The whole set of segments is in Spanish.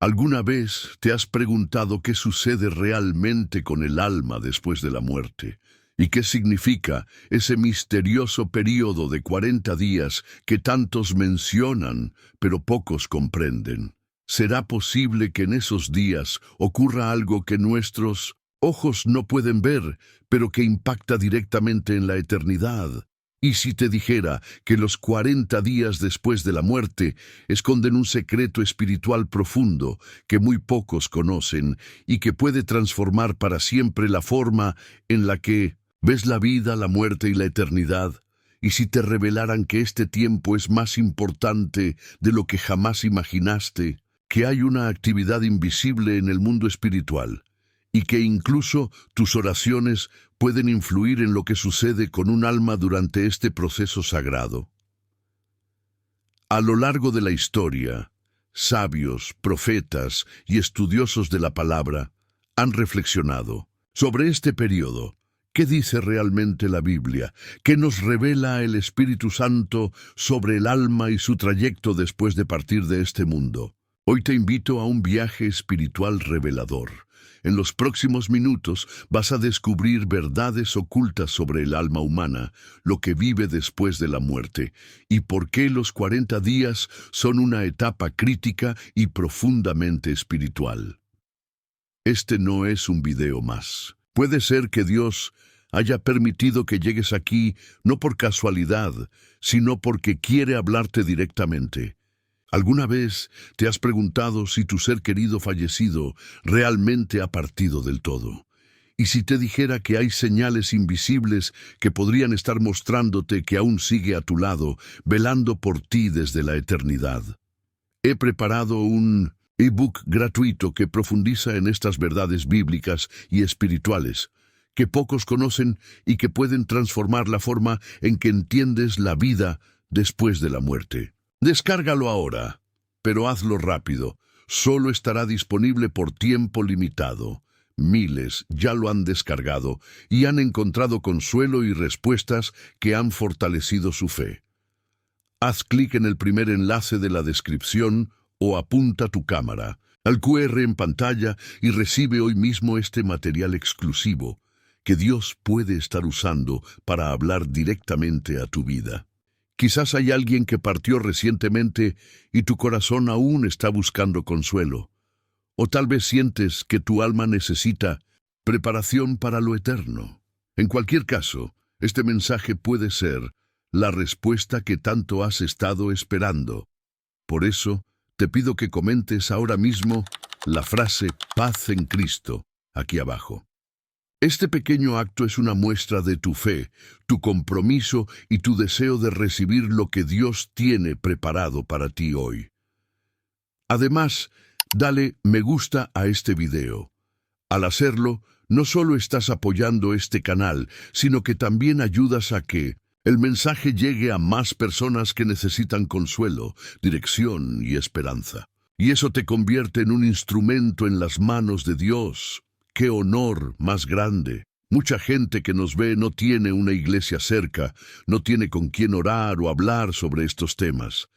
¿Alguna vez te has preguntado qué sucede realmente con el alma después de la muerte? ¿Y qué significa ese misterioso período de 40 días que tantos mencionan, pero pocos comprenden? ¿Será posible que en esos días ocurra algo que nuestros ojos no pueden ver, pero que impacta directamente en la eternidad? ¿Y si te dijera que los 40 días después de la muerte esconden un secreto espiritual profundo que muy pocos conocen y que puede transformar para siempre la forma en la que ves la vida, la muerte y la eternidad? ¿Y si te revelaran que este tiempo es más importante de lo que jamás imaginaste, que hay una actividad invisible en el mundo espiritual, y que incluso tus oraciones pueden influir en lo que sucede con un alma durante este proceso sagrado? A lo largo de la historia, sabios, profetas y estudiosos de la palabra han reflexionado sobre este periodo. ¿Qué dice realmente la Biblia? ¿Qué nos revela el Espíritu Santo sobre el alma y su trayecto después de partir de este mundo? Hoy te invito a un viaje espiritual revelador. En los próximos minutos vas a descubrir verdades ocultas sobre el alma humana, lo que vive después de la muerte, y por qué los 40 días son una etapa crítica y profundamente espiritual. Este no es un video más. Puede ser que Dios haya permitido que llegues aquí no por casualidad, sino porque quiere hablarte directamente. ¿Alguna vez te has preguntado si tu ser querido fallecido realmente ha partido del todo? ¿Y si te dijera que hay señales invisibles que podrían estar mostrándote que aún sigue a tu lado, velando por ti desde la eternidad? He preparado un ebook gratuito que profundiza en estas verdades bíblicas y espirituales, que pocos conocen y que pueden transformar la forma en que entiendes la vida después de la muerte. Descárgalo ahora, pero hazlo rápido. Solo estará disponible por tiempo limitado. Miles ya lo han descargado y han encontrado consuelo y respuestas que han fortalecido su fe. Haz clic en el primer enlace de la descripción o apunta tu cámara al QR en pantalla y recibe hoy mismo este material exclusivo que Dios puede estar usando para hablar directamente a tu vida. Quizás hay alguien que partió recientemente y tu corazón aún está buscando consuelo. O tal vez sientes que tu alma necesita preparación para lo eterno. En cualquier caso, este mensaje puede ser la respuesta que tanto has estado esperando. Por eso, te pido que comentes ahora mismo la frase "paz en Cristo" aquí abajo. Este pequeño acto es una muestra de tu fe, tu compromiso y tu deseo de recibir lo que Dios tiene preparado para ti hoy. Además, dale me gusta a este video. Al hacerlo, no solo estás apoyando este canal, sino que también ayudas a que el mensaje llegue a más personas que necesitan consuelo, dirección y esperanza. Y eso te convierte en un instrumento en las manos de Dios. ¡Qué honor más grande! Mucha gente que nos ve no tiene una iglesia cerca, no tiene con quién orar o hablar sobre estos temas.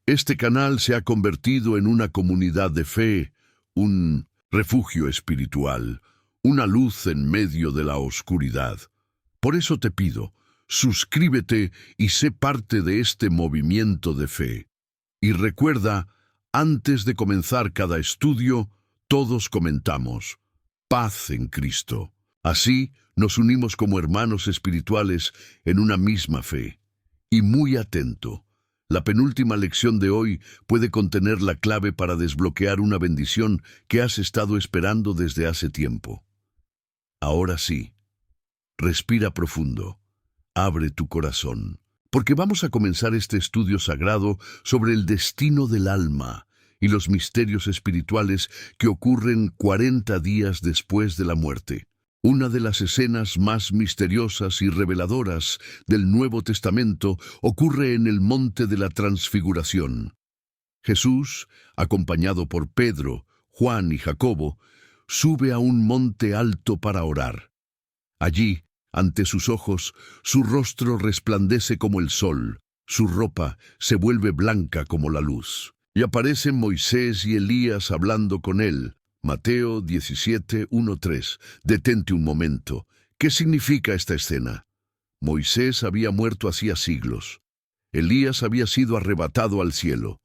Este canal se ha convertido en una comunidad de fe, un refugio espiritual, una luz en medio de la oscuridad. Por eso te pido, suscríbete y sé parte de este movimiento de fe. Y recuerda, antes de comenzar cada estudio, todos comentamos "paz en Cristo". Así nos unimos como hermanos espirituales en una misma fe. Y muy atento, la penúltima lección de hoy puede contener la clave para desbloquear una bendición que has estado esperando desde hace tiempo. Ahora sí, respira profundo, abre tu corazón, porque vamos a comenzar este estudio sagrado sobre el destino del alma y los misterios espirituales que ocurren 40 días después de la muerte. Una de las escenas más misteriosas y reveladoras del Nuevo Testamento ocurre en el Monte de la Transfiguración. Jesús, acompañado por Pedro, Juan y Jacobo, sube a un monte alto para orar. Allí, ante sus ojos, su rostro resplandece como el sol, su ropa se vuelve blanca como la luz. Y aparecen Moisés y Elías hablando con él. Mateo 17, 1-3. Detente un momento. ¿Qué significa esta escena? Moisés había muerto hacía siglos. Elías había sido arrebatado al cielo.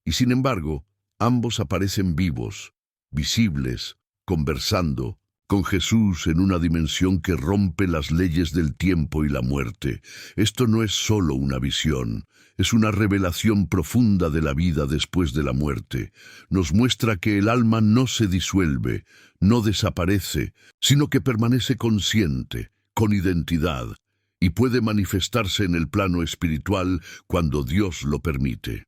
Y sin embargo, ambos aparecen vivos, visibles, conversando, con Jesús en una dimensión que rompe las leyes del tiempo y la muerte. Esto no es solo una visión, es una revelación profunda de la vida después de la muerte. Nos muestra que el alma no se disuelve, no desaparece, sino que permanece consciente, con identidad, y puede manifestarse en el plano espiritual cuando Dios lo permite.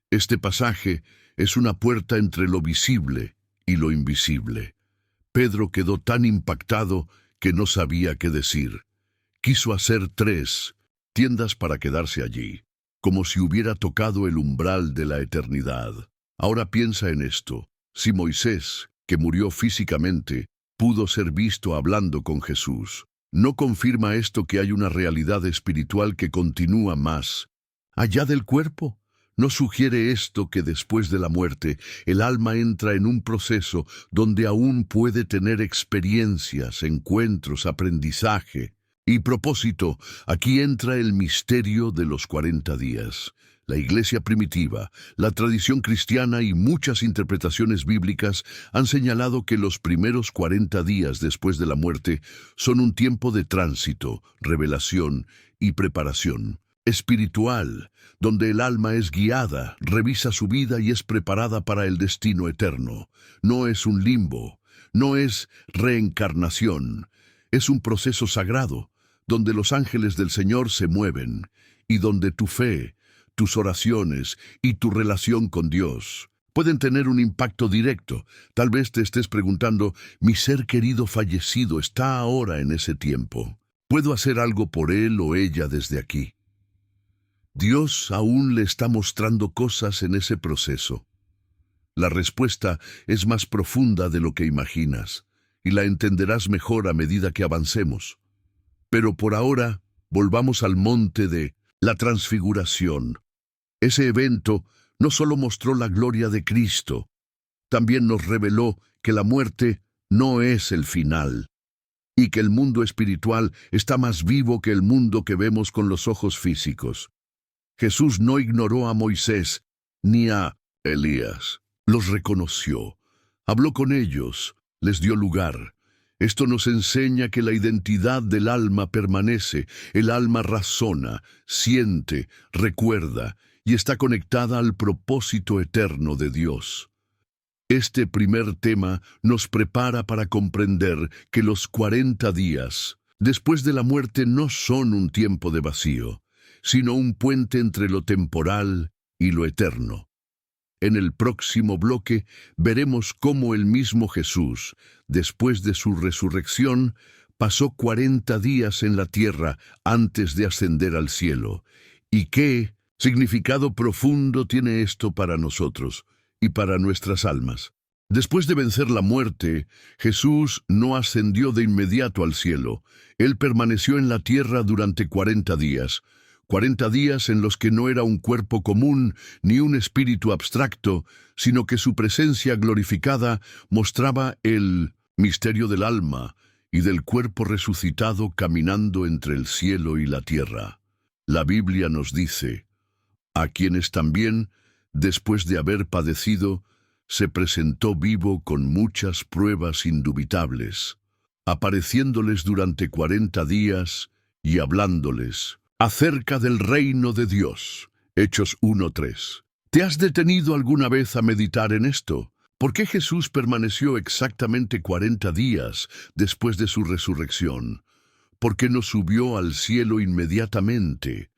Este pasaje es una puerta entre lo visible y lo invisible. Pedro quedó tan impactado que no sabía qué decir. Quiso hacer 3 tiendas para quedarse allí, como si hubiera tocado el umbral de la eternidad. Ahora piensa en esto. Si Moisés, que murió físicamente, pudo ser visto hablando con Jesús, ¿no confirma esto que hay una realidad espiritual que continúa más allá del cuerpo? ¿No sugiere esto que después de la muerte el alma entra en un proceso donde aún puede tener experiencias, encuentros, aprendizaje? Y propósito, aquí entra el misterio de los 40 días. La iglesia primitiva, la tradición cristiana y muchas interpretaciones bíblicas han señalado que los primeros 40 días después de la muerte son un tiempo de tránsito, revelación y preparación espiritual, donde el alma es guiada, revisa su vida y es preparada para el destino eterno. No es un limbo, no es reencarnación, es un proceso sagrado, donde los ángeles del Señor se mueven, y donde tu fe, tus oraciones y tu relación con Dios pueden tener un impacto directo. Tal vez te estés preguntando, mi ser querido fallecido está ahora en ese tiempo. ¿Puedo hacer algo por él o ella desde aquí? Dios aún le está mostrando cosas en ese proceso. La respuesta es más profunda de lo que imaginas, y la entenderás mejor a medida que avancemos. Pero por ahora, volvamos al monte de la transfiguración. Ese evento no solo mostró la gloria de Cristo, también nos reveló que la muerte no es el final, y que el mundo espiritual está más vivo que el mundo que vemos con los ojos físicos. Jesús no ignoró a Moisés ni a Elías. Los reconoció, habló con ellos, les dio lugar. Esto nos enseña que la identidad del alma permanece. El alma razona, siente, recuerda y está conectada al propósito eterno de Dios. Este primer tema nos prepara para comprender que los 40 días después de la muerte no son un tiempo de vacío, sino un puente entre lo temporal y lo eterno. En el próximo bloque veremos cómo el mismo Jesús, después de su resurrección, pasó 40 días en la tierra antes de ascender al cielo. ¿Y qué significado profundo tiene esto para nosotros y para nuestras almas? Después de vencer la muerte, Jesús no ascendió de inmediato al cielo. Él permaneció en la tierra durante 40 días. 40 días en los que no era un cuerpo común ni un espíritu abstracto, sino que su presencia glorificada mostraba el misterio del alma y del cuerpo resucitado caminando entre el cielo y la tierra. La Biblia nos dice, a quienes también, después de haber padecido, se presentó vivo con muchas pruebas indubitables, apareciéndoles durante 40 días y hablándoles acerca del reino de Dios. Hechos 1:3. ¿Te has detenido alguna vez a meditar en esto? ¿Por qué Jesús permaneció exactamente 40 días después de su resurrección? ¿Por qué no subió al cielo inmediatamente?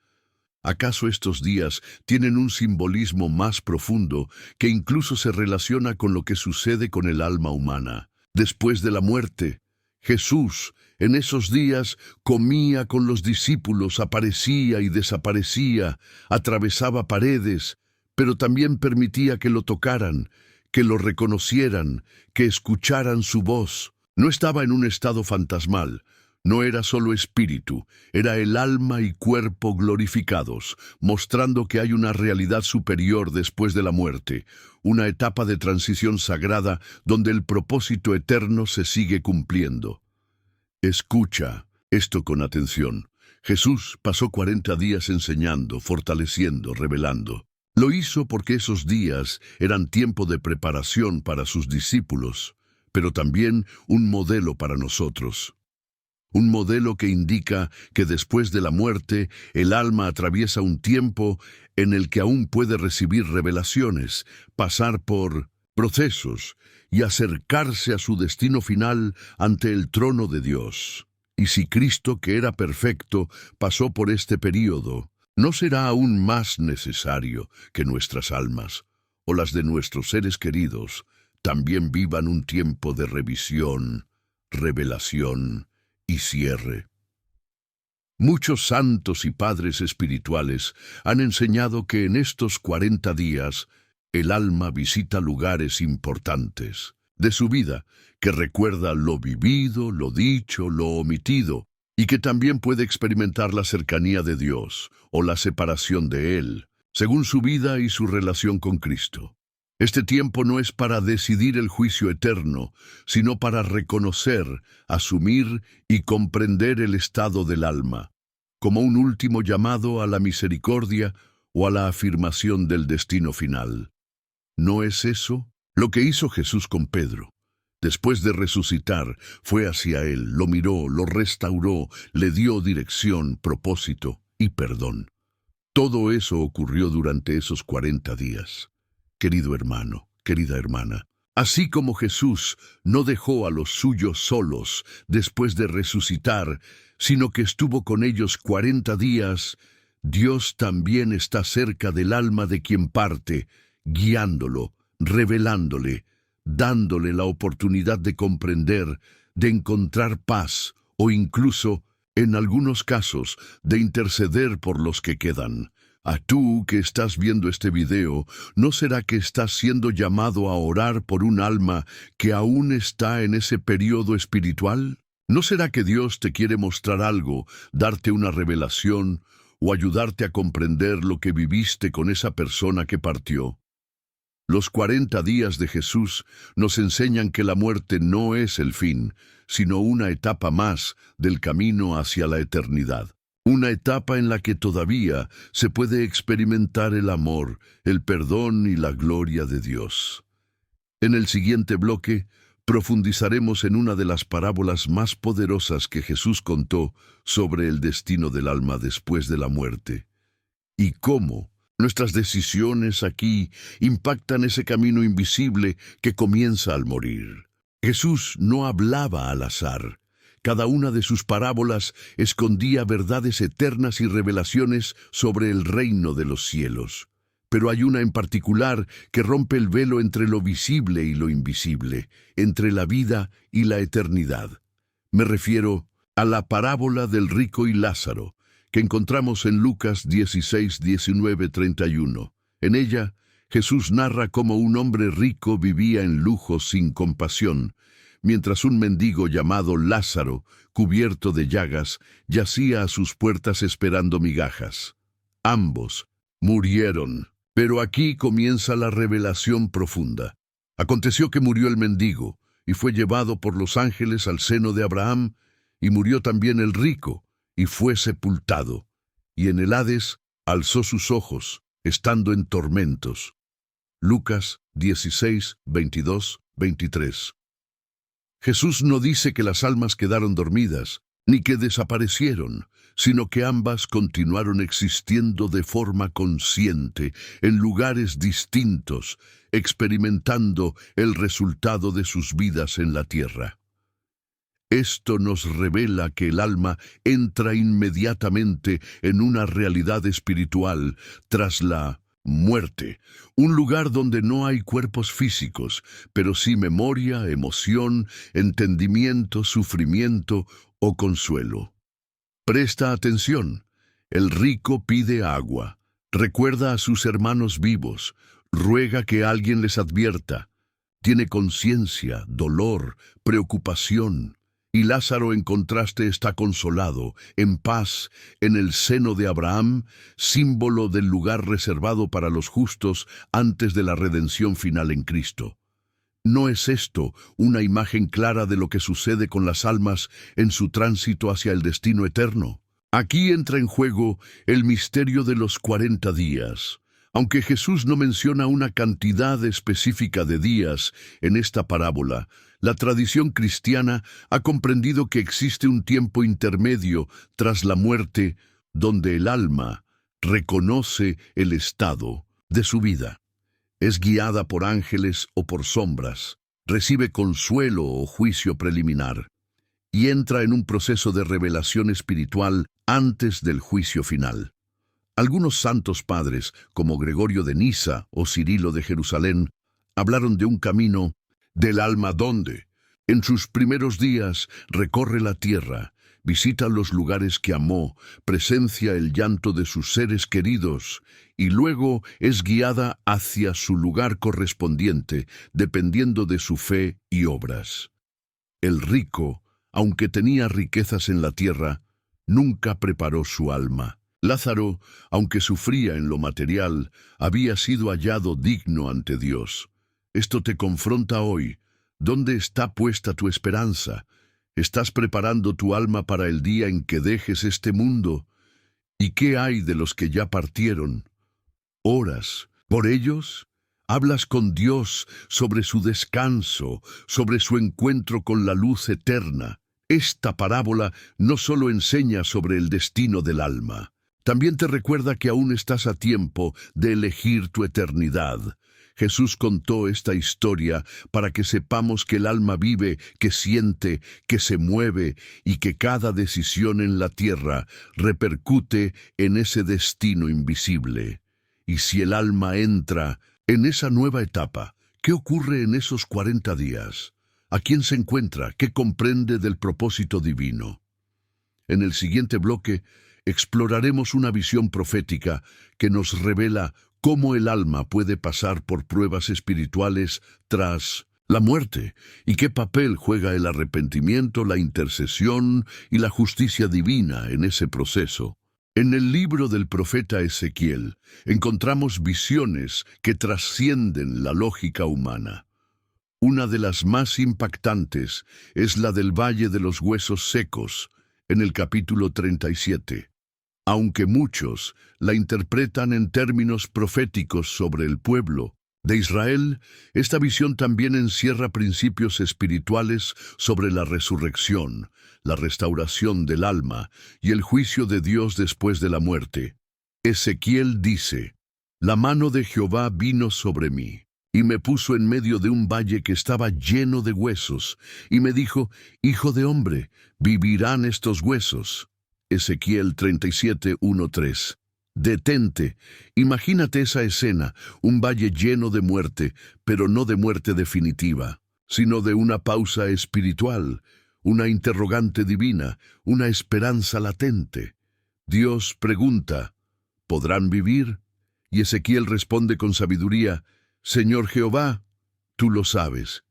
¿Acaso estos días tienen un simbolismo más profundo que incluso se relaciona con lo que sucede con el alma humana? Después de la muerte, Jesús, en esos días, comía con los discípulos, aparecía y desaparecía, atravesaba paredes, pero también permitía que lo tocaran, que lo reconocieran, que escucharan su voz. No estaba en un estado fantasmal, No era solo espíritu, era el alma y cuerpo glorificados, mostrando que hay una realidad superior después de la muerte, una etapa de transición sagrada donde el propósito eterno se sigue cumpliendo. Escucha esto con atención. Jesús pasó 40 días enseñando, fortaleciendo, revelando. Lo hizo porque esos días eran tiempo de preparación para sus discípulos, pero también un modelo para nosotros. Un modelo que indica que después de la muerte, el alma atraviesa un tiempo en el que aún puede recibir revelaciones, pasar por procesos y acercarse a su destino final ante el trono de Dios. Y si Cristo, que era perfecto, pasó por este período, ¿no será aún más necesario que nuestras almas, o las de nuestros seres queridos, también vivan un tiempo de revisión, revelación y cierre? Muchos santos y padres espirituales han enseñado que en estos 40 días el alma visita lugares importantes de su vida, que recuerda lo vivido, lo dicho, lo omitido, y que también puede experimentar la cercanía de Dios o la separación de Él, según su vida y su relación con Cristo. Este tiempo no es para decidir el juicio eterno, sino para reconocer, asumir y comprender el estado del alma, como un último llamado a la misericordia o a la afirmación del destino final. ¿No es eso lo que hizo Jesús con Pedro? Después de resucitar, fue hacia él, lo miró, lo restauró, le dio dirección, propósito y perdón. Todo eso ocurrió durante esos 40 días. Querido hermano, querida hermana, así como Jesús no dejó a los suyos solos después de resucitar, sino que estuvo con ellos 40 días, Dios también está cerca del alma de quien parte, guiándolo, revelándole, dándole la oportunidad de comprender, de encontrar paz o incluso, en algunos casos, de interceder por los que quedan. A tú que estás viendo este video, ¿no será que estás siendo llamado a orar por un alma que aún está en ese periodo espiritual? ¿No será que Dios te quiere mostrar algo, darte una revelación o ayudarte a comprender lo que viviste con esa persona que partió? Los 40 días de Jesús nos enseñan que la muerte no es el fin, sino una etapa más del camino hacia la eternidad. Una etapa en la que todavía se puede experimentar el amor, el perdón y la gloria de Dios. En el siguiente bloque, profundizaremos en una de las parábolas más poderosas que Jesús contó sobre el destino del alma después de la muerte, y cómo nuestras decisiones aquí impactan ese camino invisible que comienza al morir. Jesús no hablaba al azar. Cada una de sus parábolas escondía verdades eternas y revelaciones sobre el reino de los cielos. Pero hay una en particular que rompe el velo entre lo visible y lo invisible, entre la vida y la eternidad. Me refiero a la parábola del rico y Lázaro, que encontramos en Lucas 16, 19, 31. En ella, Jesús narra cómo un hombre rico vivía en lujo sin compasión, mientras un mendigo llamado Lázaro, cubierto de llagas, yacía a sus puertas esperando migajas. Ambos murieron, pero aquí comienza la revelación profunda. Aconteció que murió el mendigo, y fue llevado por los ángeles al seno de Abraham, y murió también el rico, y fue sepultado, y en el Hades alzó sus ojos, estando en tormentos. Lucas 16, 22, 23. Jesús no dice que las almas quedaron dormidas, ni que desaparecieron, sino que ambas continuaron existiendo de forma consciente, en lugares distintos, experimentando el resultado de sus vidas en la tierra. Esto nos revela que el alma entra inmediatamente en una realidad espiritual tras la muerte, un lugar donde no hay cuerpos físicos, pero sí memoria, emoción, entendimiento, sufrimiento o consuelo. Presta atención. El rico pide agua, recuerda a sus hermanos vivos, ruega que alguien les advierta. Tiene conciencia, dolor, preocupación. Y Lázaro, en contraste, está consolado, en paz, en el seno de Abraham, símbolo del lugar reservado para los justos antes de la redención final en Cristo. ¿No es esto una imagen clara de lo que sucede con las almas en su tránsito hacia el destino eterno? Aquí entra en juego el misterio de los 40 días. Aunque Jesús no menciona una cantidad específica de días en esta parábola, la tradición cristiana ha comprendido que existe un tiempo intermedio tras la muerte donde el alma reconoce el estado de su vida. Es guiada por ángeles o por sombras, recibe consuelo o juicio preliminar, y entra en un proceso de revelación espiritual antes del juicio final. Algunos santos padres, como Gregorio de Nisa o Cirilo de Jerusalén, hablaron de un camino del alma donde, en sus primeros días, recorre la tierra, visita los lugares que amó, presencia el llanto de sus seres queridos, y luego es guiada hacia su lugar correspondiente, dependiendo de su fe y obras. El rico, aunque tenía riquezas en la tierra, nunca preparó su alma. Lázaro, aunque sufría en lo material, había sido hallado digno ante Dios. Esto te confronta hoy. ¿Dónde está puesta tu esperanza? ¿Estás preparando tu alma para el día en que dejes este mundo? ¿Y qué hay de los que ya partieron? ¿Oras por ellos? ¿Hablas con Dios sobre su descanso, sobre su encuentro con la luz eterna? Esta parábola no solo enseña sobre el destino del alma, también te recuerda que aún estás a tiempo de elegir tu eternidad. Jesús contó esta historia para que sepamos que el alma vive, que siente, que se mueve y que cada decisión en la tierra repercute en ese destino invisible. Y si el alma entra en esa nueva etapa, ¿qué ocurre en esos 40 días? ¿A quién se encuentra? ¿Qué comprende del propósito divino? En el siguiente bloque exploraremos una visión profética que nos revela cómo el alma puede pasar por pruebas espirituales tras la muerte y qué papel juega el arrepentimiento, la intercesión y la justicia divina en ese proceso. En el libro del profeta Ezequiel encontramos visiones que trascienden la lógica humana. Una de las más impactantes es la del Valle de los Huesos Secos, en el capítulo 37. Aunque muchos la interpretan en términos proféticos sobre el pueblo de Israel, esta visión también encierra principios espirituales sobre la resurrección, la restauración del alma y el juicio de Dios después de la muerte. Ezequiel dice: «La mano de Jehová vino sobre mí, y me puso en medio de un valle que estaba lleno de huesos, y me dijo: Hijo de hombre, ¿vivirán estos huesos?». Ezequiel 37, 1-3. Detente, imagínate esa escena, un valle lleno de muerte, pero no de muerte definitiva, sino de una pausa espiritual, una interrogante divina, una esperanza latente. Dios pregunta: ¿podrán vivir? Y Ezequiel responde con sabiduría: Señor Jehová, tú lo sabes.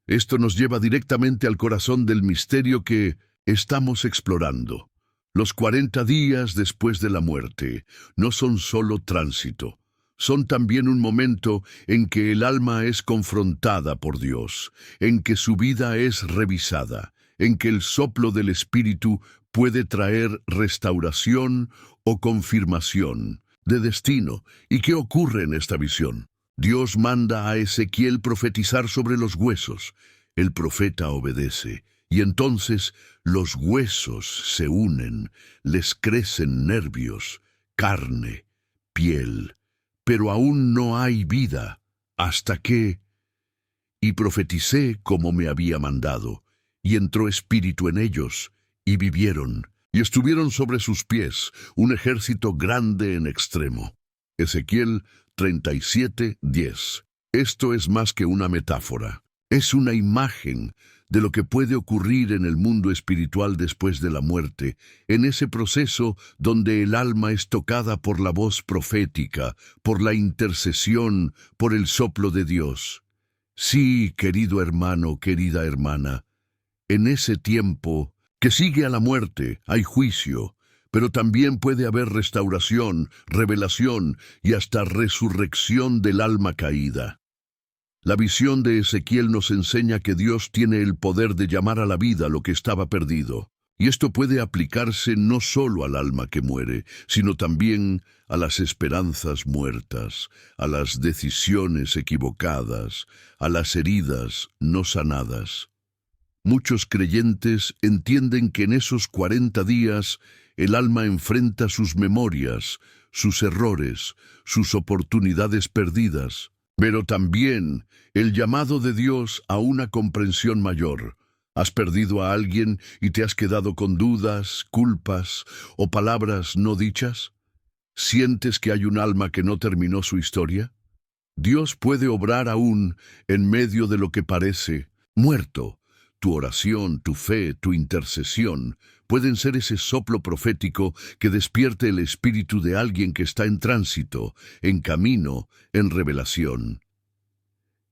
Esto nos lleva directamente al corazón del misterio que estamos explorando. Los 40 días después de la muerte no son solo tránsito, son también un momento en que el alma es confrontada por Dios, en que su vida es revisada, en que el soplo del Espíritu puede traer restauración o confirmación de destino. ¿Y qué ocurre en esta visión? Dios manda a Ezequiel profetizar sobre los huesos. El profeta obedece. Y entonces los huesos se unen, les crecen nervios, carne, piel, pero aún no hay vida, hasta que... Y profeticé como me había mandado, y entró espíritu en ellos, y vivieron, y estuvieron sobre sus pies, un ejército grande en extremo. Ezequiel 37, 10. Esto es más que una metáfora, es una imagen de lo que puede ocurrir en el mundo espiritual después de la muerte, en ese proceso donde el alma es tocada por la voz profética, por la intercesión, por el soplo de Dios. Sí, querido hermano, querida hermana, En ese tiempo que sigue a la muerte hay juicio, pero también puede haber restauración, revelación y hasta resurrección del alma caída. La visión de Ezequiel nos enseña que Dios tiene el poder de llamar a la vida lo que estaba perdido. Y esto puede aplicarse no solo al alma que muere, sino también a las esperanzas muertas, a las decisiones equivocadas, a las heridas no sanadas. Muchos creyentes entienden que en esos 40 días el alma enfrenta sus memorias, sus errores, sus oportunidades perdidas, pero también el llamado de Dios a una comprensión mayor. ¿Has perdido a alguien y te has quedado con dudas, culpas o palabras no dichas? ¿Sientes que hay un alma que no terminó su historia? Dios puede obrar aún en medio de lo que parece muerto. Tu oración, tu fe, tu intercesión pueden ser ese soplo profético que despierte el espíritu de alguien que está en tránsito, en camino, en revelación.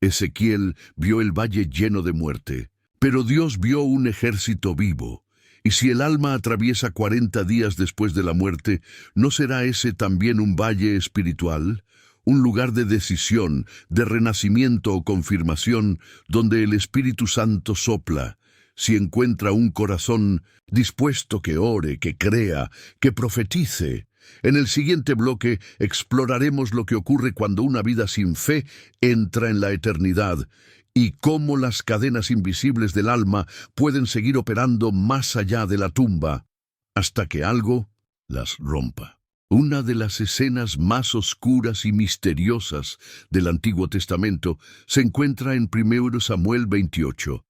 Ezequiel vio el valle lleno de muerte, pero Dios vio un ejército vivo. Y si el alma atraviesa 40 días después de la muerte, ¿no será ese también un valle espiritual? Un lugar de decisión, de renacimiento o confirmación, donde el Espíritu Santo sopla. Si encuentra un corazón dispuesto que ore, que crea, que profetice. En el siguiente bloque exploraremos lo que ocurre cuando una vida sin fe entra en la eternidad y cómo las cadenas invisibles del alma pueden seguir operando más allá de la tumba, hasta que algo las rompa. Una de las escenas más oscuras y misteriosas del Antiguo Testamento se encuentra en 1 Samuel 28.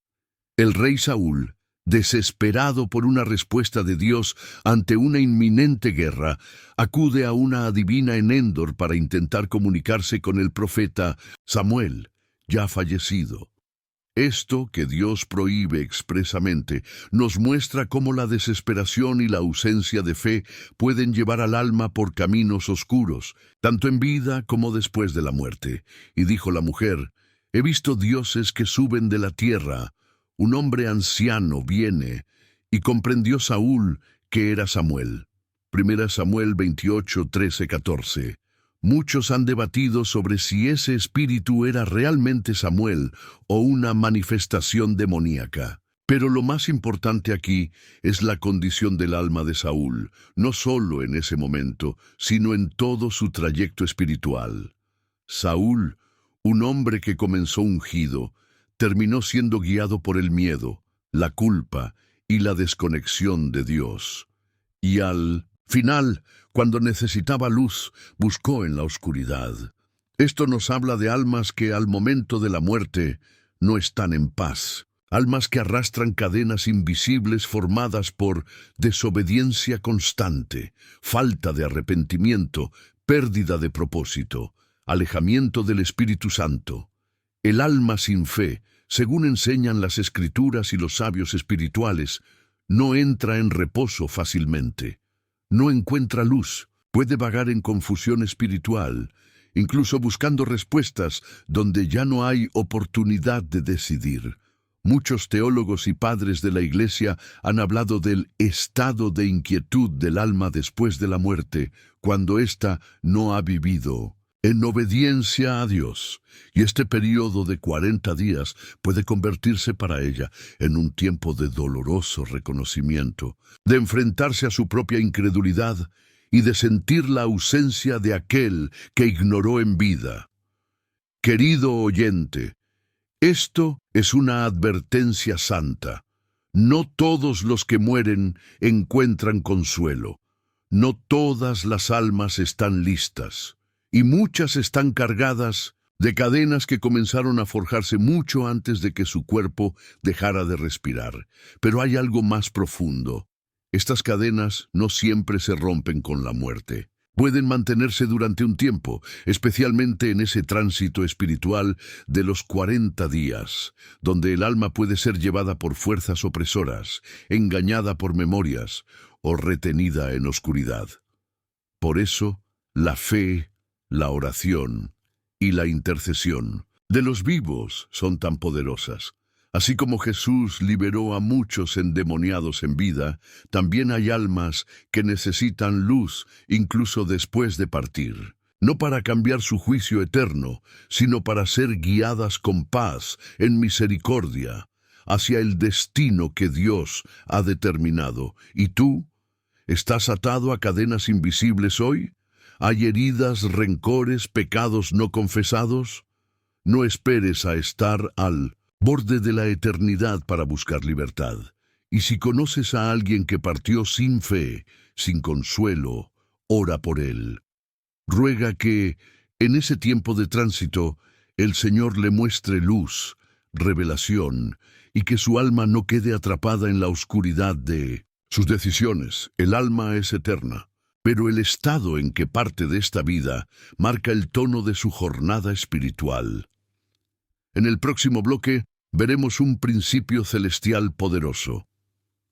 El rey Saúl, desesperado por una respuesta de Dios ante una inminente guerra, acude a una adivina en Endor para intentar comunicarse con el profeta Samuel, ya fallecido. Esto que Dios prohíbe expresamente nos muestra cómo la desesperación y la ausencia de fe pueden llevar al alma por caminos oscuros, tanto en vida como después de la muerte. Y dijo la mujer: «He visto dioses que suben de la tierra. Un hombre anciano viene». Y comprendió Saúl que era Samuel. 1 Samuel 28, 13, 14. Muchos han debatido sobre si ese espíritu era realmente Samuel o una manifestación demoníaca. Pero lo más importante aquí es la condición del alma de Saúl, no solo en ese momento, sino en todo su trayecto espiritual. Saúl, un hombre que comenzó ungido, terminó siendo guiado por el miedo, la culpa y la desconexión de Dios. Y al final, cuando necesitaba luz, buscó en la oscuridad. Esto nos habla de almas que al momento de la muerte no están en paz. Almas que arrastran cadenas invisibles formadas por desobediencia constante, falta de arrepentimiento, pérdida de propósito, alejamiento del Espíritu Santo. El alma sin fe, según enseñan las Escrituras y los sabios espirituales, no entra en reposo fácilmente. No encuentra luz, puede vagar en confusión espiritual, incluso buscando respuestas donde ya no hay oportunidad de decidir. Muchos teólogos y padres de la Iglesia han hablado del estado de inquietud del alma después de la muerte, cuando ésta no ha vivido en obediencia a Dios. Y este periodo de 40 días puede convertirse para ella en un tiempo de doloroso reconocimiento, de enfrentarse a su propia incredulidad y de sentir la ausencia de aquel que ignoró en vida. Querido oyente, esto es una advertencia santa. No todos los que mueren encuentran consuelo. No todas las almas están listas. Y muchas están cargadas de cadenas que comenzaron a forjarse mucho antes de que su cuerpo dejara de respirar. Pero hay algo más profundo. Estas cadenas no siempre se rompen con la muerte. Pueden mantenerse durante un tiempo, especialmente en ese tránsito espiritual de los 40 días, donde el alma puede ser llevada por fuerzas opresoras, engañada por memorias o retenida en oscuridad. Por eso, la fe, la oración y la intercesión de los vivos son tan poderosas. Así como Jesús liberó a muchos endemoniados en vida, también hay almas que necesitan luz incluso después de partir. No para cambiar su juicio eterno, sino para ser guiadas con paz, en misericordia, hacia el destino que Dios ha determinado. ¿Y tú? ¿Estás atado a cadenas invisibles hoy? ¿Hay heridas, rencores, pecados no confesados? No esperes a estar al borde de la eternidad para buscar libertad. Y si conoces a alguien que partió sin fe, sin consuelo, ora por él. Ruega que, en ese tiempo de tránsito, el Señor le muestre luz, revelación, y que su alma no quede atrapada en la oscuridad de sus decisiones. El alma es eterna, pero el estado en que parte de esta vida marca el tono de su jornada espiritual. En el próximo bloque veremos un principio celestial poderoso.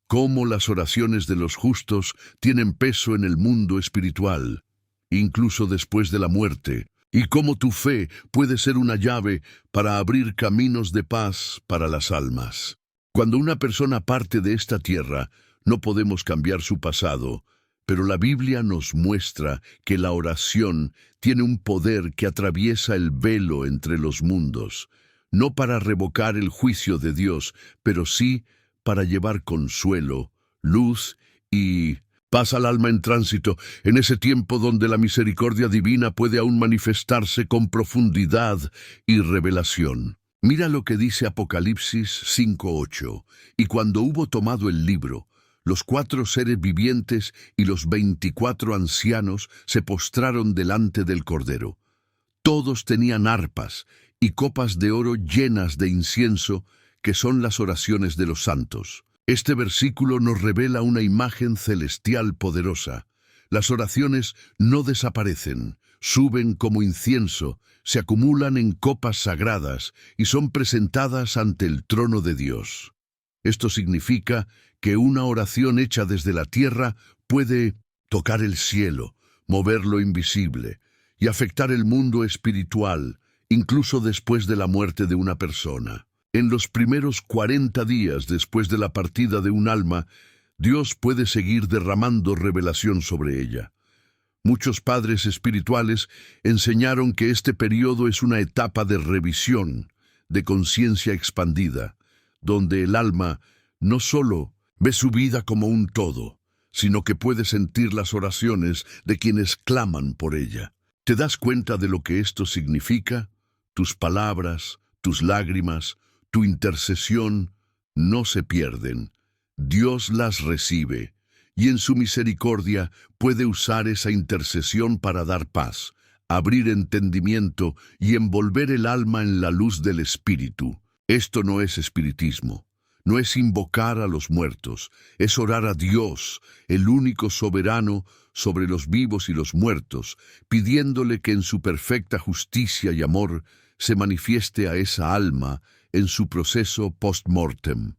Cómo las oraciones de los justos tienen peso en el mundo espiritual, incluso después de la muerte, y cómo tu fe puede ser una llave para abrir caminos de paz para las almas. Cuando una persona parte de esta tierra, no podemos cambiar su pasado, pero la Biblia nos muestra que la oración tiene un poder que atraviesa el velo entre los mundos, no para revocar el juicio de Dios, pero sí para llevar consuelo, luz y paz al alma en tránsito, en ese tiempo donde la misericordia divina puede aún manifestarse con profundidad y revelación. Mira lo que dice Apocalipsis 5:8. Y cuando hubo tomado el libro, los 4 seres vivientes y los 24 ancianos se postraron delante del Cordero. Todos tenían arpas y copas de oro llenas de incienso, que son las oraciones de los santos. Este versículo nos revela una imagen celestial poderosa. Las oraciones no desaparecen, suben como incienso, se acumulan en copas sagradas y son presentadas ante el trono de Dios. Esto significa que una oración hecha desde la tierra puede tocar el cielo, mover lo invisible y afectar el mundo espiritual, incluso después de la muerte de una persona. En los primeros 40 días después de la partida de un alma, Dios puede seguir derramando revelación sobre ella. Muchos padres espirituales enseñaron que este periodo es una etapa de revisión, de conciencia expandida, donde el alma no solo ve su vida como un todo, sino que puede sentir las oraciones de quienes claman por ella. ¿Te das cuenta de lo que esto significa? Tus palabras, tus lágrimas, tu intercesión no se pierden. Dios las recibe, y en su misericordia puede usar esa intercesión para dar paz, abrir entendimiento y envolver el alma en la luz del Espíritu. Esto no es espiritismo, no es invocar a los muertos, es orar a Dios, el único soberano sobre los vivos y los muertos, pidiéndole que en su perfecta justicia y amor se manifieste a esa alma en su proceso post-mortem.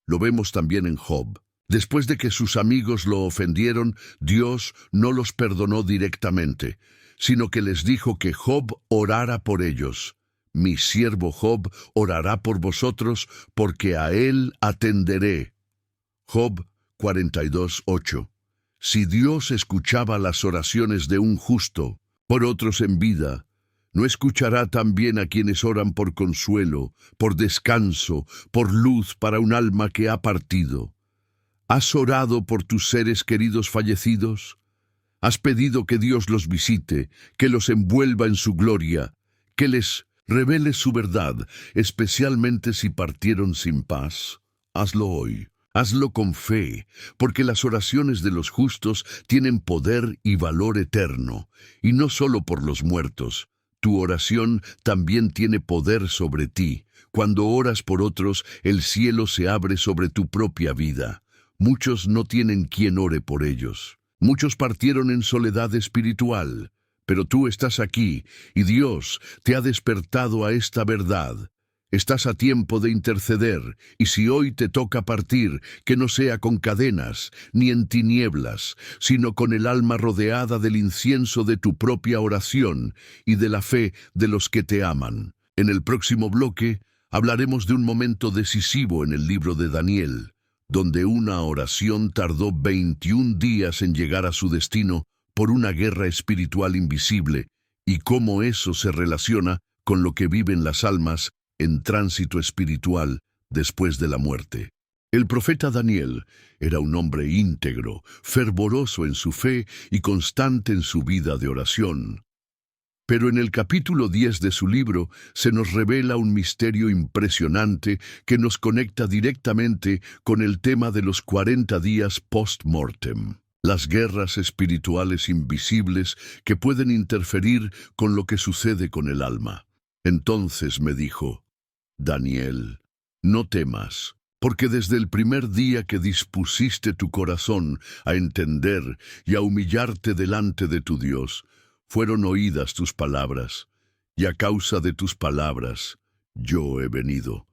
Lo vemos también en Job. Después de que sus amigos lo ofendieron, Dios no los perdonó directamente, sino que les dijo que Job orara por ellos. Mi siervo Job orará por vosotros, porque a él atenderé. Job 42:8. Si Dios escuchaba las oraciones de un justo por otros en vida, ¿no escuchará también a quienes oran por consuelo, por descanso, por luz para un alma que ha partido? ¿Has orado por tus seres queridos fallecidos? ¿Has pedido que Dios los visite, que los envuelva en su gloria, que les revele su verdad, especialmente si partieron sin paz? Hazlo hoy. Hazlo con fe, porque las oraciones de los justos tienen poder y valor eterno, y no solo por los muertos. Tu oración también tiene poder sobre ti. Cuando oras por otros, el cielo se abre sobre tu propia vida. Muchos no tienen quien ore por ellos. Muchos partieron en soledad espiritual, pero tú estás aquí, y Dios te ha despertado a esta verdad. Estás a tiempo de interceder, y si hoy te toca partir, que no sea con cadenas, ni en tinieblas, sino con el alma rodeada del incienso de tu propia oración y de la fe de los que te aman. En el próximo bloque hablaremos de un momento decisivo en el libro de Daniel, donde una oración tardó 21 días en llegar a su destino por una guerra espiritual invisible, y cómo eso se relaciona con lo que viven las almas en tránsito espiritual después de la muerte. El profeta Daniel era un hombre íntegro, fervoroso en su fe y constante en su vida de oración. Pero en el capítulo 10 de su libro se nos revela un misterio impresionante que nos conecta directamente con el tema de los 40 días post-mortem, las guerras espirituales invisibles que pueden interferir con lo que sucede con el alma. Entonces me dijo: Daniel, no temas, porque desde el primer día que dispusiste tu corazón a entender y a humillarte delante de tu Dios, fueron oídas tus palabras, y a causa de tus palabras yo he venido.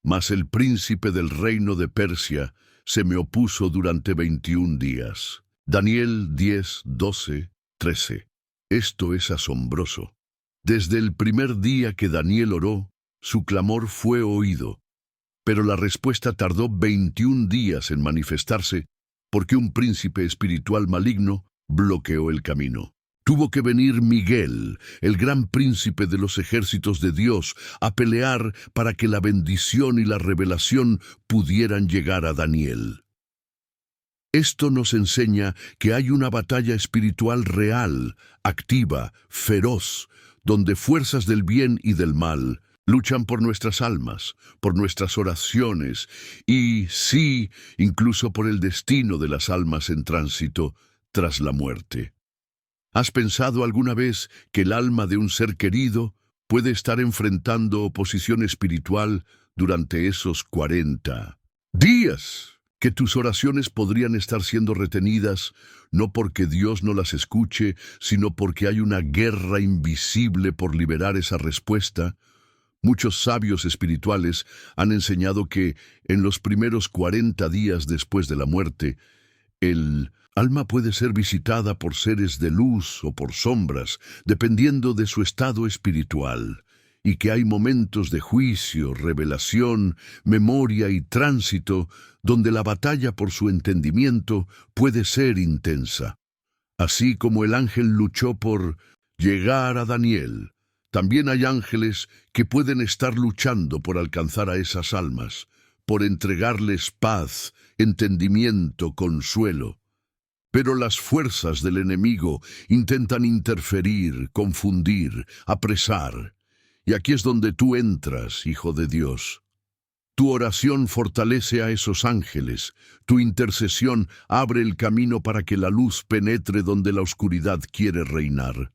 Mas el príncipe del reino de Persia se me opuso durante 21 días. Daniel 10, 12, 13. Esto es asombroso. Desde el primer día que Daniel oró, su clamor fue oído, pero la respuesta tardó 21 días en manifestarse porque un príncipe espiritual maligno bloqueó el camino. Tuvo que venir Miguel, el gran príncipe de los ejércitos de Dios, a pelear para que la bendición y la revelación pudieran llegar a Daniel. Esto nos enseña que hay una batalla espiritual real, activa, feroz, donde fuerzas del bien y del mal luchan por nuestras almas, por nuestras oraciones y, sí, incluso por el destino de las almas en tránsito tras la muerte. ¿Has pensado alguna vez que el alma de un ser querido puede estar enfrentando oposición espiritual durante esos 40 días? Que tus oraciones podrían estar siendo retenidas no porque Dios no las escuche, sino porque hay una guerra invisible por liberar esa respuesta. Muchos sabios espirituales han enseñado que en los primeros 40 días después de la muerte, el alma puede ser visitada por seres de luz o por sombras, dependiendo de su estado espiritual, y que hay momentos de juicio, revelación, memoria y tránsito donde la batalla por su entendimiento puede ser intensa. Así como el ángel luchó por llegar a Daniel, también hay ángeles que pueden estar luchando por alcanzar a esas almas, por entregarles paz, entendimiento, consuelo. Pero las fuerzas del enemigo intentan interferir, confundir, apresar. Y aquí es donde tú entras, hijo de Dios. Tu oración fortalece a esos ángeles. Tu intercesión abre el camino para que la luz penetre donde la oscuridad quiere reinar.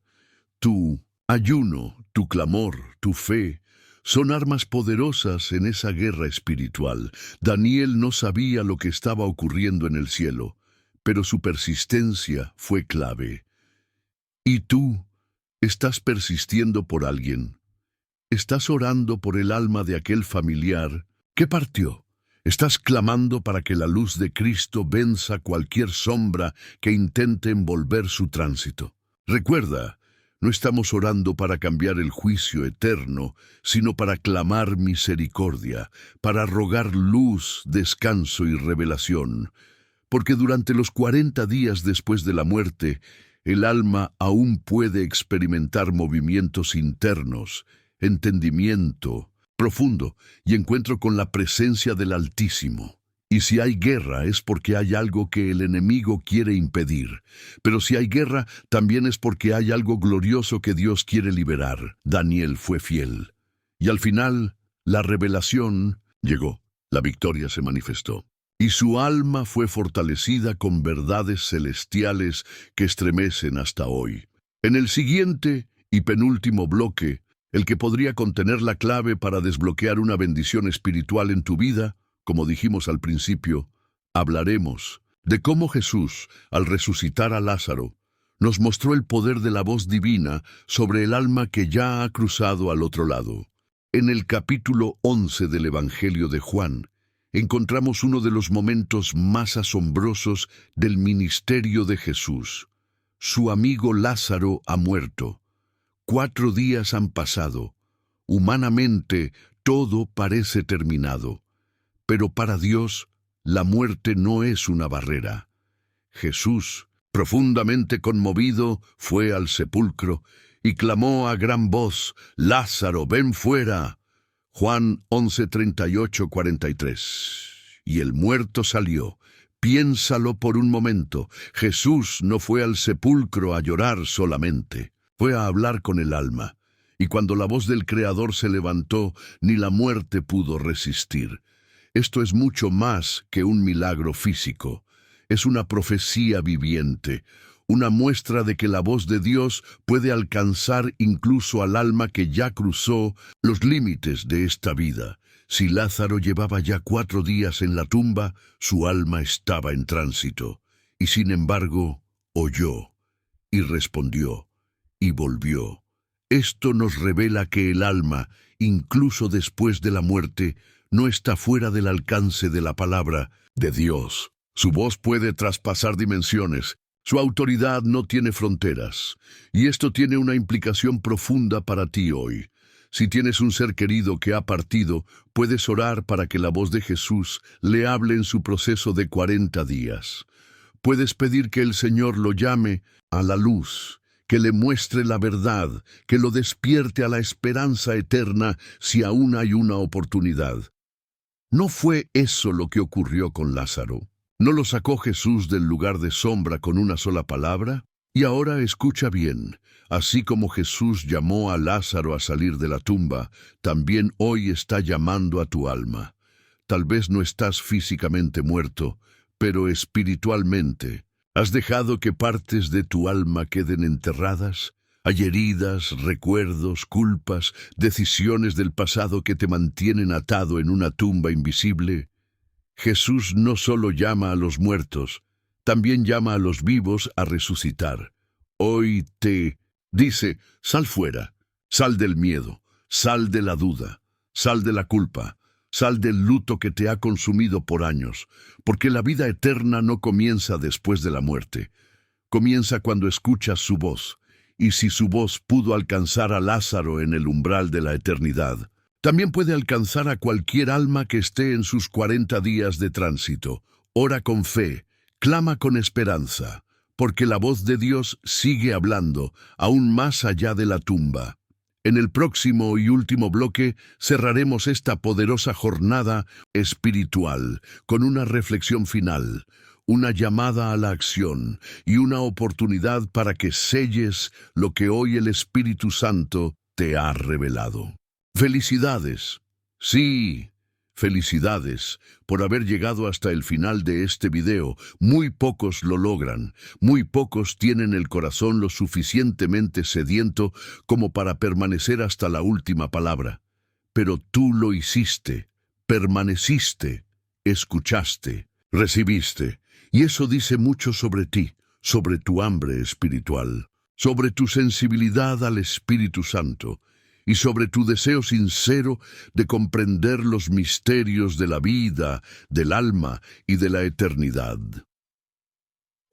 Tu ayuno, tu clamor, tu fe, son armas poderosas en esa guerra espiritual. Daniel no sabía lo que estaba ocurriendo en el cielo, pero su persistencia fue clave. ¿Y tú estás persistiendo por alguien? ¿Estás orando por el alma de aquel familiar que partió? ¿Estás clamando para que la luz de Cristo venza cualquier sombra que intente envolver su tránsito? Recuerda, no estamos orando para cambiar el juicio eterno, sino para clamar misericordia, para rogar luz, descanso y revelación. Porque durante los 40 días después de la muerte, el alma aún puede experimentar movimientos internos, entendimiento profundo y encuentro con la presencia del Altísimo. Y si hay guerra es porque hay algo que el enemigo quiere impedir. Pero si hay guerra también es porque hay algo glorioso que Dios quiere liberar. Daniel fue fiel. Y al final, la revelación llegó. La victoria se manifestó. Y su alma fue fortalecida con verdades celestiales que estremecen hasta hoy. En el siguiente y penúltimo bloque, el que podría contener la clave para desbloquear una bendición espiritual en tu vida, como dijimos al principio, hablaremos de cómo Jesús, al resucitar a Lázaro, nos mostró el poder de la voz divina sobre el alma que ya ha cruzado al otro lado. En el capítulo 11 del Evangelio de Juan, encontramos uno de los momentos más asombrosos del ministerio de Jesús. Su amigo Lázaro ha muerto. 4 días han pasado. Humanamente, Todo parece terminado, pero para Dios, la muerte no es una barrera. Jesús, profundamente conmovido, fue al sepulcro y clamó a gran voz: «Lázaro, ven fuera». Juan 11, 38, 43. Y el muerto salió. Piénsalo por un momento. Jesús no fue al sepulcro a llorar solamente. Fue a hablar con el alma. Y cuando la voz del Creador se levantó, ni la muerte pudo resistir. Esto es mucho más que un milagro físico. Es una profecía viviente, una muestra de que la voz de Dios puede alcanzar incluso al alma que ya cruzó los límites de esta vida. Si Lázaro llevaba ya 4 días en la tumba, su alma estaba en tránsito. Y sin embargo, oyó, y respondió, y volvió. Esto nos revela que el alma, incluso después de la muerte, no está fuera del alcance de la palabra de Dios. Su voz puede traspasar dimensiones. Su autoridad no tiene fronteras. Y esto tiene una implicación profunda para ti hoy. Si tienes un ser querido que ha partido, puedes orar para que la voz de Jesús le hable en su proceso de 40 días. Puedes pedir que el Señor lo llame a la luz, que le muestre la verdad, que lo despierte a la esperanza eterna si aún hay una oportunidad. ¿No fue eso lo que ocurrió con Lázaro? ¿No lo sacó Jesús del lugar de sombra con una sola palabra? Y ahora escucha bien, así como Jesús llamó a Lázaro a salir de la tumba, también hoy está llamando a tu alma. Tal vez no estás físicamente muerto, pero espiritualmente. ¿Has dejado que partes de tu alma queden enterradas? ¿Hay heridas, recuerdos, culpas, decisiones del pasado que te mantienen atado en una tumba invisible? Jesús no solo llama a los muertos, también llama a los vivos a resucitar. Hoy te dice: sal fuera, sal del miedo, sal de la duda, sal de la culpa, sal del luto que te ha consumido por años, porque la vida eterna no comienza después de la muerte. Comienza cuando escuchas su voz, y si su voz pudo alcanzar a Lázaro en el umbral de la eternidad, también puede alcanzar a cualquier alma que esté en sus 40 días de tránsito. Ora con fe, clama con esperanza, porque la voz de Dios sigue hablando, aún más allá de la tumba. En el próximo y último bloque cerraremos esta poderosa jornada espiritual con una reflexión final, una llamada a la acción y una oportunidad para que selles lo que hoy el Espíritu Santo te ha revelado. ¡Felicidades! Sí, felicidades por haber llegado hasta el final de este video. Muy pocos lo logran, muy pocos tienen el corazón lo suficientemente sediento como para permanecer hasta la última palabra. Pero tú lo hiciste, permaneciste, escuchaste, recibiste, y eso dice mucho sobre ti, sobre tu hambre espiritual, sobre tu sensibilidad al Espíritu Santo, y sobre tu deseo sincero de comprender los misterios de la vida, del alma y de la eternidad.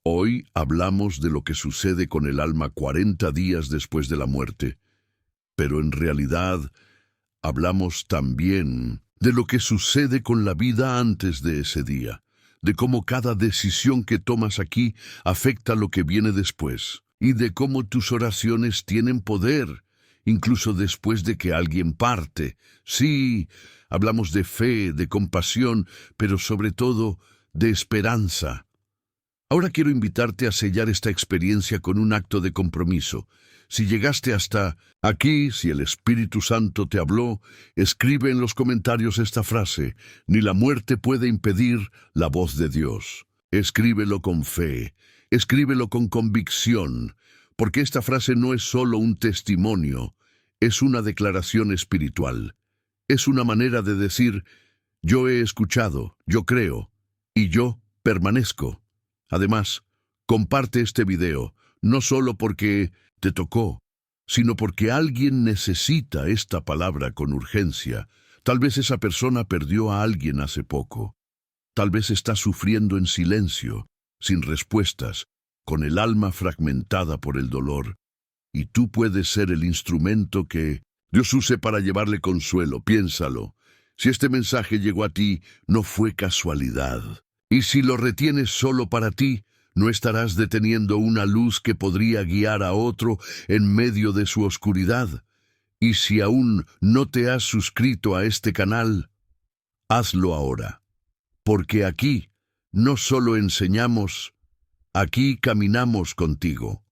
Hoy hablamos de lo que sucede con el alma 40 días después de la muerte, pero en realidad hablamos también de lo que sucede con la vida antes de ese día, de cómo cada decisión que tomas aquí afecta lo que viene después, y de cómo tus oraciones tienen poder, incluso después de que alguien parte. Sí, hablamos de fe, de compasión, pero sobre todo de esperanza. Ahora quiero invitarte a sellar esta experiencia con un acto de compromiso. Si llegaste hasta aquí, si el Espíritu Santo te habló, escribe en los comentarios esta frase: ni la muerte puede impedir la voz de Dios. Escríbelo con fe, escríbelo con convicción, porque esta frase no es solo un testimonio, es una declaración espiritual. Es una manera de decir: yo he escuchado, yo creo, y yo permanezco. Además, comparte este video, no solo porque te tocó, sino porque alguien necesita esta palabra con urgencia. Tal vez esa persona perdió a alguien hace poco. Tal vez está sufriendo en silencio, sin respuestas, con el alma fragmentada por el dolor. Y tú puedes ser el instrumento que Dios use para llevarle consuelo, piénsalo. Si este mensaje llegó a ti, no fue casualidad. Y si lo retienes solo para ti, no estarás deteniendo una luz que podría guiar a otro en medio de su oscuridad. Y si aún no te has suscrito a este canal, hazlo ahora. Porque aquí no solo enseñamos, aquí caminamos contigo.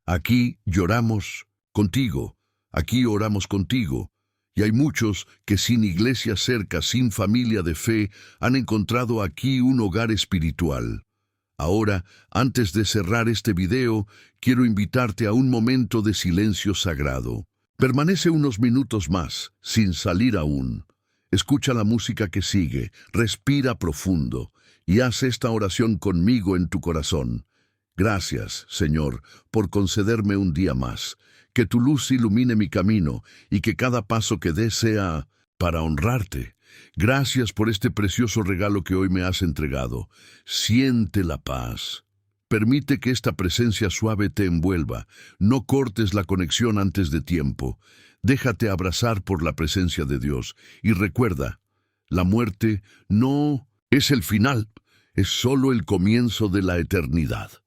Aquí lloramos contigo. Aquí oramos contigo. Y hay muchos que sin iglesia cerca, sin familia de fe, han encontrado aquí un hogar espiritual. Ahora, antes de cerrar este video, quiero invitarte a un momento de silencio sagrado. Permanece unos minutos más, sin salir aún. Escucha la música que sigue, respira profundo y haz esta oración conmigo en tu corazón. Gracias, Señor, por concederme un día más. Que tu luz ilumine mi camino y que cada paso que dé sea para honrarte. Gracias por este precioso regalo que hoy me has entregado. Siente la paz. Permite que esta presencia suave te envuelva. No cortes la conexión antes de tiempo. Déjate abrazar por la presencia de Dios. Y recuerda, la muerte no es el final, es solo el comienzo de la eternidad.